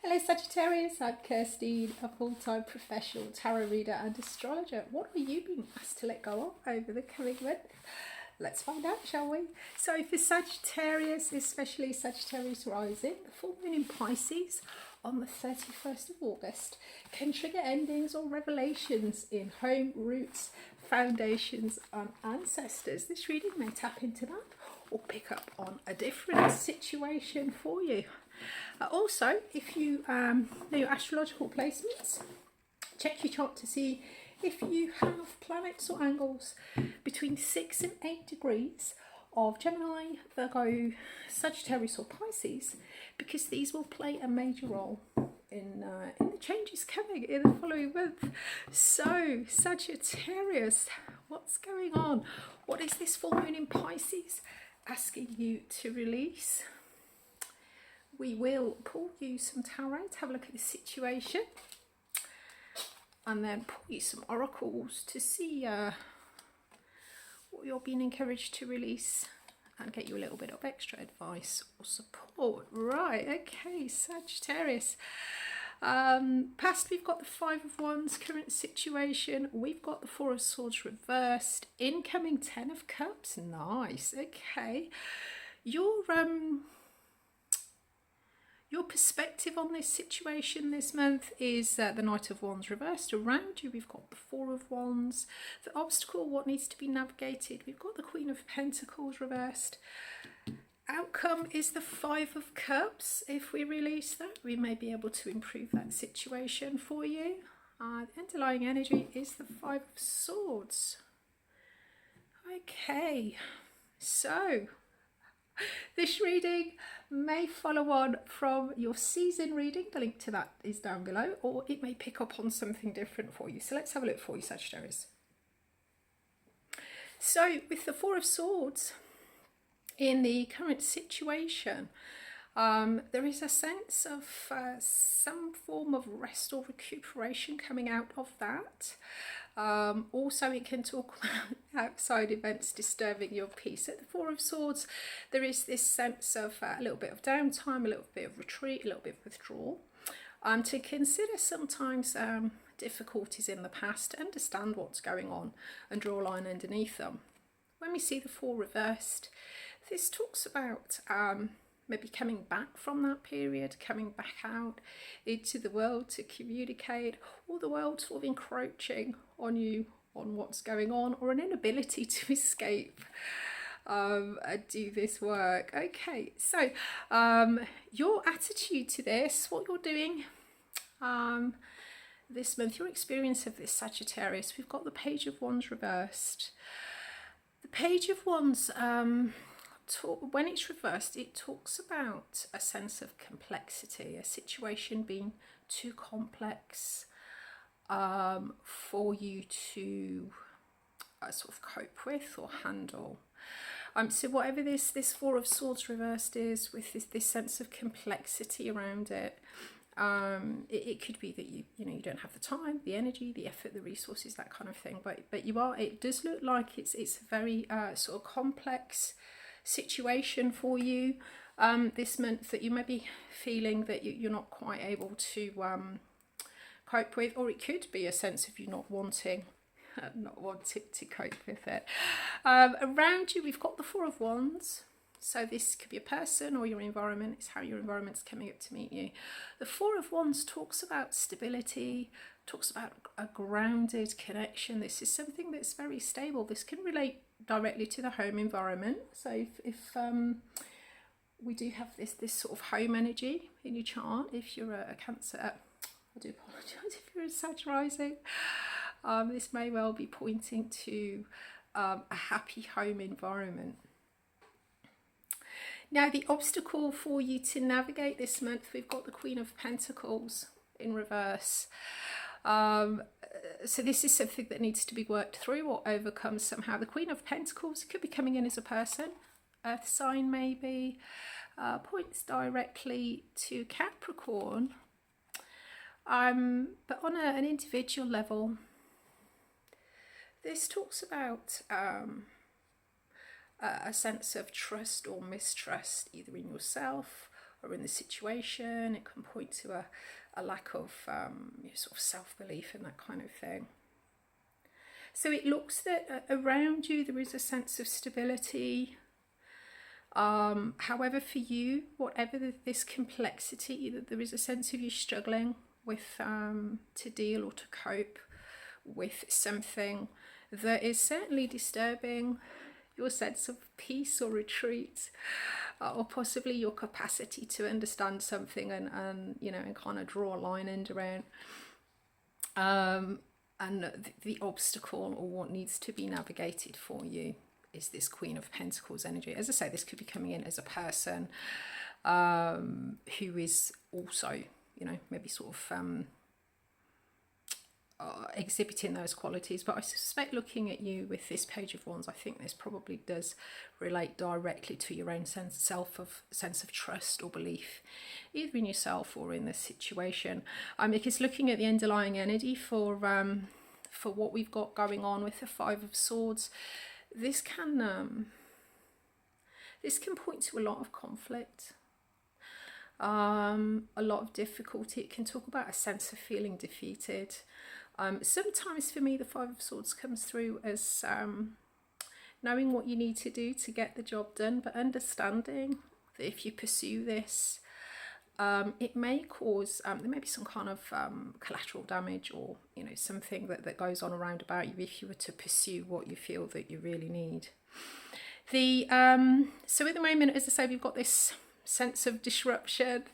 Hello Sagittarius, I'm Kirsty, a full-time professional tarot reader and astrologer. What are you being asked to let go of over the coming month? Let's find out, shall we? So for Sagittarius, especially Sagittarius rising, the full moon in Pisces on the 31st of August can trigger endings or revelations in home, roots, foundations and ancestors. This reading may tap into that or pick up on a different situation for you. Also, if you know your astrological placements, check your chart to see if you have planets or angles between 6 and 8 degrees of Gemini, Virgo, Sagittarius or Pisces, because these will play a major role in the changes coming in the following month. So, Sagittarius, what's going on? What is this full moon in Pisces asking you to release? We will pull you some tarot to have a look at the situation and then pull you some oracles to see what you're being encouraged to release and get you a little bit of extra advice or support. Right, okay, Sagittarius. Past, we've got the Five of Wands. Current situation, we've got the Four of Swords reversed. Incoming Ten of Cups. Nice, okay. Your perspective on this situation this month is the Knight of Wands reversed. Around you, we've got the Four of Wands. The obstacle, what needs to be navigated, we've got the Queen of Pentacles reversed. Outcome is the Five of Cups. If we release that, we may be able to improve that situation for you. The underlying energy is the Five of Swords. Okay, so this reading may follow on from your season reading. The link to that is down below, or it may pick up on something different for you. So let's have a look for you, Sagittarius. So with the Four of Swords in the current situation, there is a sense of some form of rest or recuperation coming out of that. Also, it can talk about outside events disturbing your peace. At the Four of Swords, there is this sense of a little bit of downtime, a little bit of retreat, a little bit of withdrawal. To consider sometimes difficulties in the past, to understand what's going on and draw a line underneath them. When we see the Four reversed, this talks about maybe coming back from that period, coming back out into the world to communicate, or the world sort of encroaching on you, on what's going on, or an inability to escape and do this work. Okay, so your attitude to this, what you're doing this month, your experience of this, Sagittarius, we've got the Page of Wands reversed. The Page of Wands, when it's reversed, it talks about a sense of complexity, a situation being too complex for you to sort of cope with or handle. So whatever this Four of Swords reversed is, with this sense of complexity around it, it could be that you don't have the time, the energy, the effort, the resources, that kind of thing. But it does look like it's a very sort of complex situation for you this month, that you may be feeling that you're not quite able to cope with, or it could be a sense of you not wanting to cope with it. Around you, we've got the Four of Wands. So this could be a person or your environment. It's how your environment's coming up to meet you. The Four of Wands talks about stability, talks about a grounded connection. This is something that's very stable. This can relate directly to the home environment. So if we do have this sort of home energy in your chart, if you're a Cancer, I do apologise, if you're a Sag rising, this may well be pointing to a happy home environment. Now, the obstacle for you to navigate this month, we've got the Queen of Pentacles in reverse. So this is something that needs to be worked through or overcome somehow. The Queen of Pentacles could be coming in as a person, earth sign maybe, points directly to Capricorn. But on an individual level, this talks about a sense of trust or mistrust, either in yourself are in the situation. It can point to a lack of sort of self-belief and that kind of thing. So it looks that around you there is a sense of stability. However, for you, whatever this complexity, that there is a sense of you struggling with to deal or to cope with something that is certainly disturbing your sense of peace or retreat, or possibly your capacity to understand something and kind of draw a line end around. And the obstacle or what needs to be navigated for you is this Queen of Pentacles energy. As I say, this could be coming in as a person who is also, maybe sort of exhibiting those qualities. But I suspect, looking at you with this Page of Wands, I think this probably does relate directly to your own sense of trust or belief, either in yourself or in the situation. Because looking at the underlying energy for what we've got going on with the Five of Swords, this can point to a lot of conflict, a lot of difficulty. It can talk about a sense of feeling defeated. Sometimes for me, the Five of Swords comes through as knowing what you need to do to get the job done, but understanding that if you pursue this, it may cause, there may be some kind of collateral damage, or something that goes on around about you if you were to pursue what you feel that you really need. So at the moment, as I say, we've got this sense of disruption,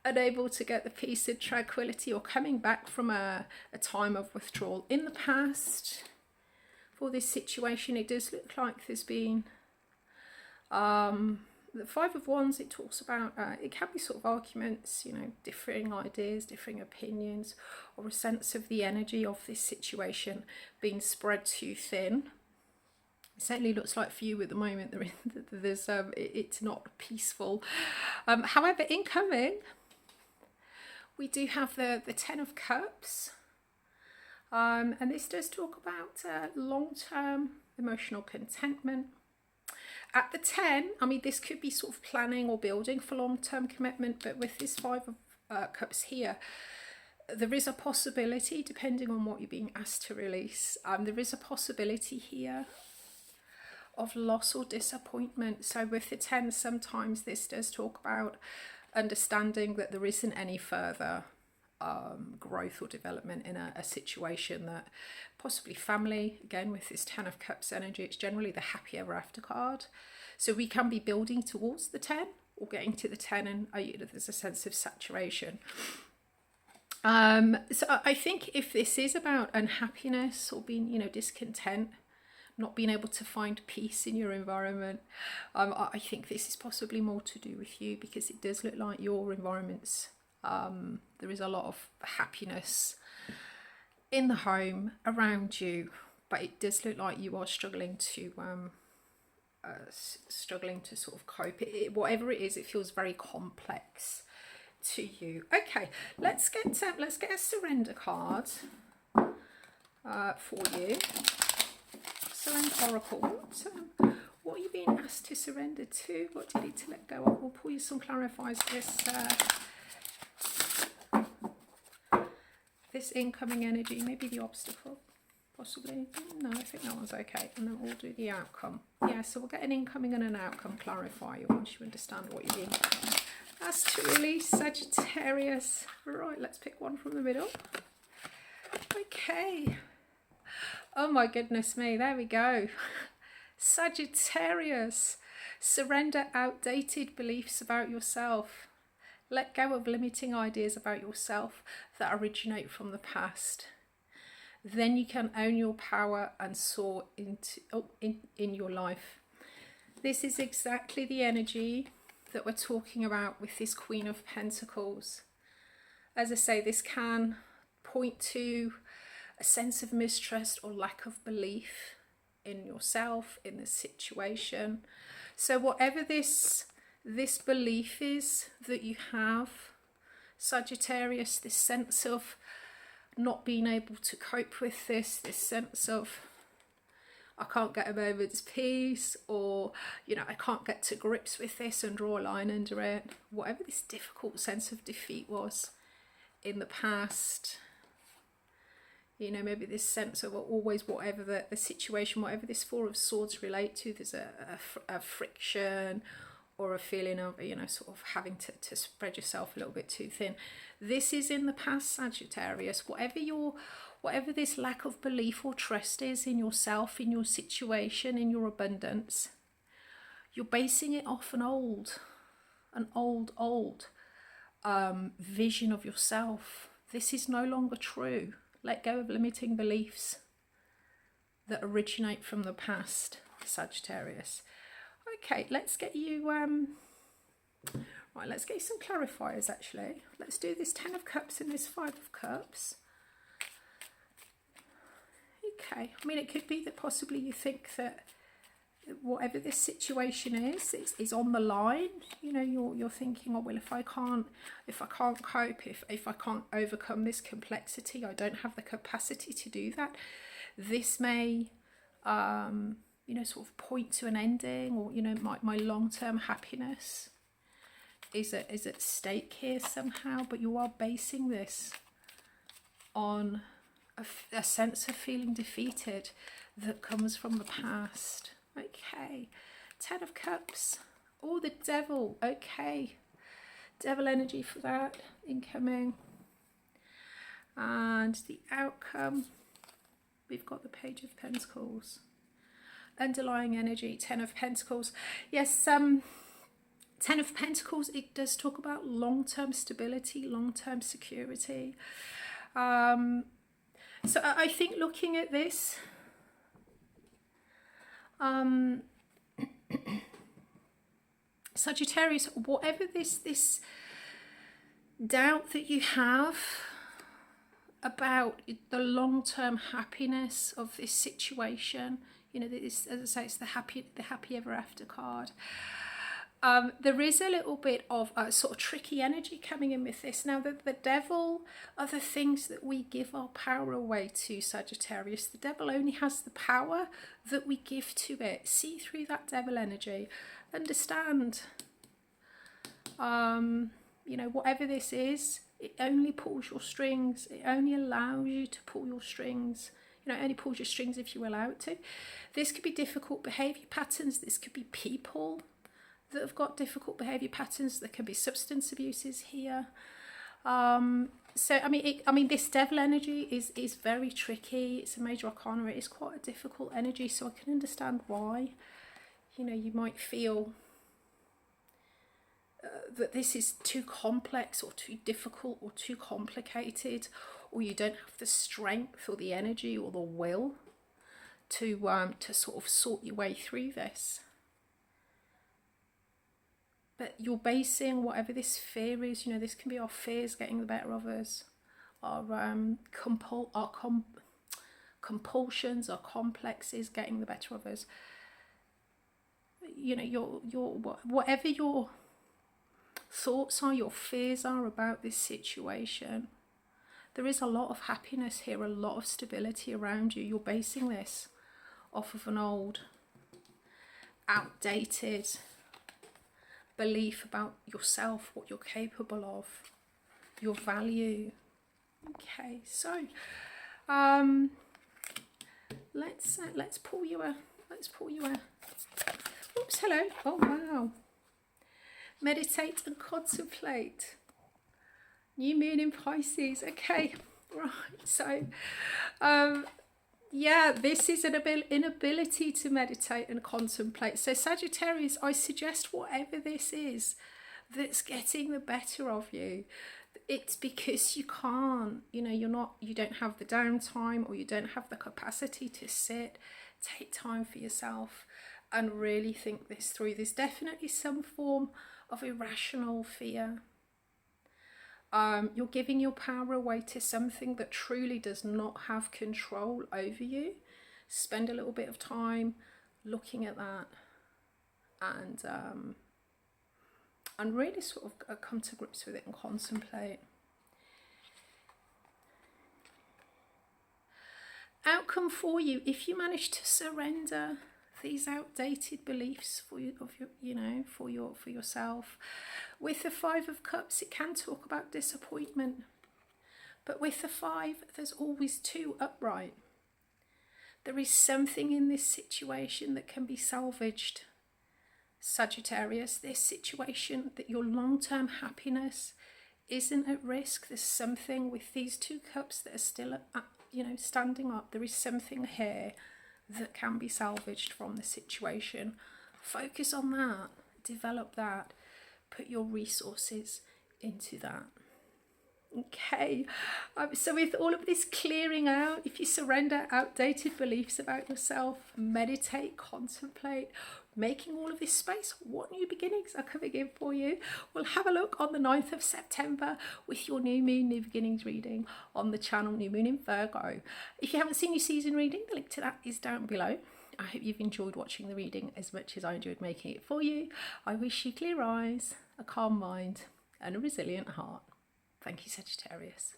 unable to get the peace and tranquility, or coming back from a time of withdrawal. In the past, for this situation, it does look like there's been the Five of Wands. It talks about it can be sort of arguments, differing ideas, differing opinions, or a sense of the energy of this situation being spread too thin. It certainly looks like for you at the moment there's it's not peaceful. However, incoming, we do have the Ten of Cups, and this does talk about long-term emotional contentment. At the 10, this could be sort of planning or building for long-term commitment, but with this Five of Cups here, there is a possibility, depending on what you're being asked to release, there is a possibility here of loss or disappointment. So with the 10, sometimes this does talk about understanding that there isn't any further growth or development in a situation, that possibly family, again with this Ten of Cups energy, it's generally the happy ever after card. So we can be building towards the 10 or getting to the 10, and there's a sense of saturation. So I think if this is about unhappiness or being discontent, not being able to find peace in your environment, I think this is possibly more to do with you, because it does look like your environments, there is a lot of happiness in the home around you, but it does look like you are struggling to sort of cope. Whatever it is, it feels very complex to you. Okay, let's get a surrender card for you. Surrender Oracle. What are you being asked to surrender to? What do you need to let go of? We'll pull you some clarifies this incoming energy. Maybe the obstacle, possibly. No, I think that one's okay. And then we'll do the outcome. Yeah, so we'll get an incoming and an outcome clarifier once you understand what you're being asked to release. Sagittarius. Right, let's pick one from the middle. Okay. Oh my goodness me, there we go. Sagittarius, surrender outdated beliefs about yourself. Let go of limiting ideas about yourself that originate from the past. Then you can own your power and soar in your life. This is exactly the energy that we're talking about with this Queen of Pentacles. As I say, this can point to a sense of mistrust or lack of belief in yourself, in the situation. So whatever this belief is that you have, Sagittarius, this sense of not being able to cope with this sense of I can't get a moment's peace, or, you know, I can't get to grips with this and draw a line under it. Whatever this difficult sense of defeat was in the past, you know, maybe this sense of always, whatever the situation, whatever this Four of Swords relate to, there's a friction or a feeling of, you know, sort of having to spread yourself a little bit too thin. This is in the past, Sagittarius. Whatever this lack of belief or trust is in yourself, in your situation, in your abundance, you're basing it off an old vision of yourself. This is no longer true. Let go of limiting beliefs that originate from the past, Sagittarius. Okay, let's get you, right, let's get you some clarifiers actually. Let's do this 10 of Cups and this 5 of Cups. Okay, I mean, it could be that possibly you think that whatever this situation is on the line. You know, you're thinking, oh well, if I can't cope, if I can't overcome this complexity, I don't have the capacity to do that. This may you know, sort of point to an ending, or, you know, my long-term happiness is at stake here somehow. But you are basing this on a sense of feeling defeated that comes from the past. Okay, 10 of Cups. Oh, the Devil. Okay, Devil energy for that incoming. And the outcome, we've got the Page of Pentacles. Underlying energy, 10 of Pentacles. Yes, 10 of Pentacles, it does talk about long-term stability, long-term security. So I think looking at this, Sagittarius, whatever this doubt that you have about the long-term happiness of this situation, you know, this, as I say, it's the happy ever after card. There is a little bit of a sort of tricky energy coming in with this. Now, the Devil are the things that we give our power away to, Sagittarius. The Devil only has the power that we give to it. See through that Devil energy. Understand, you know, whatever this is, it only pulls your strings. It only allows you to pull your strings. You know, it only pulls your strings if you allow it to. This could be difficult behaviour patterns. This could be people that have got difficult behaviour patterns. There can be substance abuses here. So I mean, this Devil energy is very tricky. It's a major arcana. It is quite a difficult energy, so I can understand why, you know, you might feel that this is too complex or too difficult or too complicated, or you don't have the strength or the energy or the will to sort of sort your way through this. But you're basing whatever this fear is, you know, this can be our fears getting the better of us, our compulsions, our complexes getting the better of us. You know, your whatever your thoughts are, your fears are about this situation, there is a lot of happiness here, a lot of stability around you. You're basing this off of an old, outdated belief about yourself, what you're capable of, your value. Okay, so let's pull you a oops, hello. Oh wow. Meditate and contemplate. New moon in Pisces. Okay, right. So yeah, this is an inability to meditate and contemplate. So Sagittarius, I suggest whatever this is that's getting the better of you, it's because you can't, you know, you don't have the downtime, or you don't have the capacity to sit, take time for yourself and really think this through. There's definitely some form of irrational fear. You're giving your power away to something that truly does not have control over you. Spend a little bit of time looking at that and really sort of come to grips with it and contemplate. Outcome for you, if you manage to surrender these outdated beliefs for yourself. With the Five of Cups, it can talk about disappointment, but with the Five, there's always two upright. There is something in this situation that can be salvaged. Sagittarius, this situation, that your long-term happiness isn't at risk. There's something with these two cups that are still, standing up. There is something here that can be salvaged from the situation. Focus on that, develop that, put your resources into that. Okay, so with all of this clearing out, if you surrender outdated beliefs about yourself, meditate, contemplate, making all of this space, what new beginnings are coming in for you? We'll have a look on the 9th of September with your new moon, new beginnings reading on the channel New Moon in Virgo. If you haven't seen your season reading, the link to that is down below. I hope you've enjoyed watching the reading as much as I enjoyed making it for you. I wish you clear eyes, a calm mind, and a resilient heart. Thank you, Sagittarius.